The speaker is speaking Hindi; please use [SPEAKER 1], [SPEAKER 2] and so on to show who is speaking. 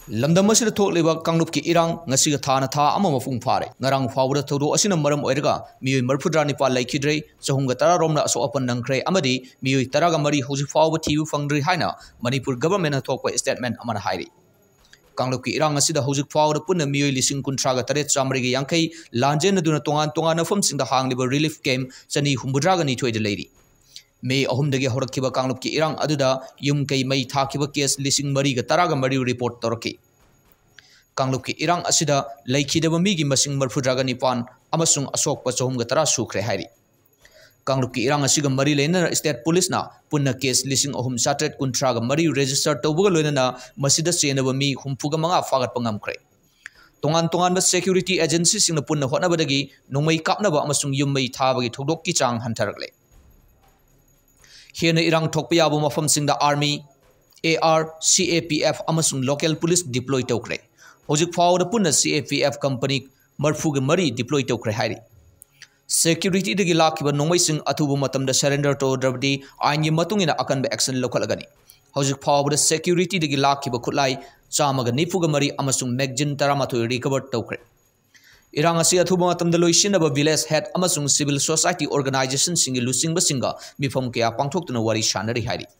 [SPEAKER 1] लमदम असिदा थोकलिबा कांगलुप की इरांग ngasiga थाना था अमा मफुंग फारे ngarang फावदा थौदो असिना मरम ओइरगा मियोय मरफुद्रा निपाल लाइखिद्रे चहुंगा तरा रोमना असो अपन नंख्रे अमदी मियोय तरागा मरी हौजि फावबा थिबु फंगद्रि हाइना मणिपुर गवर्नमेंट थोकपा स्टेटमेंट अमना हाइरि कांगलुप की इरांग असिदा हौजि फावदा पुन्ना मियोय लिसिंग कुंथ्रागा तरेत चामरिगे यांखै लांजेन दुना तोंगान तोंगान नफमसिंगदा हांगलिबा रिलीफ कैम्प चनी हुंबुद्रागा निथोयदे लेरि मे अहुमदगे हौरखिबा कांगलुप की इरांग अदुदा युम कै मई थाखिबा केस लिसिंग मरीगा तरागा मरी रिपोर्ट तौरखि कांगलुप की इरांग असिदा लैखिदबा मीगी मसिंग मरफुद्रागा निपान अमसुंग असोकपा चहुमगा तरा सुख्रे हाइरि कांगलुप की इरांग असिगा मरी लेना स्टेट पुलिस ना पुन्ना केस लिसिंग अहुम साट्रेट कुंथ्रागा मरी रजिस्टर तौबगा लोइना मसिदा चेनबा मी हुमफुगा मंगा फागतपा ngamkhre तोंगान तोंगान सिक्योरिटी एजेंसी सिंगना पुन्ना होटनाबदगी नोंमै कापनाबा अमसुंग युम मई थाबगी थौदोककी चांग हंथरकले हेन इरांग थोकपा याबा मफमसिंगदा आर्मी AR CAPF अमसुंग लोकल पुलिस डिप्लॉय तौख्रे हौजिक फावदा पुन्ना CAPF कंपनी मरफुग मरी डिप्लॉय तौख्रे हाइरि सिक्योरिटी दगी लाखिबा नोंमैसिंग अथुबु मतमदा सरेंडर तौद्रबदी आइनगी मतुंगिना अकनबा एक्शन लौखलगनी हौजिक फावदा सिक्योरिटी दगी लाखिबा खुलाई चामगा निफुगा मरी अमसुंग मैगजिन 13 रिकवर तौख्रे इरांग असी अथुबा मतमदा लोइसिनबा विलेज हेड अमसुंग सिविल सोसाइटी ऑर्गेनाइजेशन सिंगी लुसिंगबा सिंगा मिफम कया पांथोक्तुना वारी सानरी हाइरि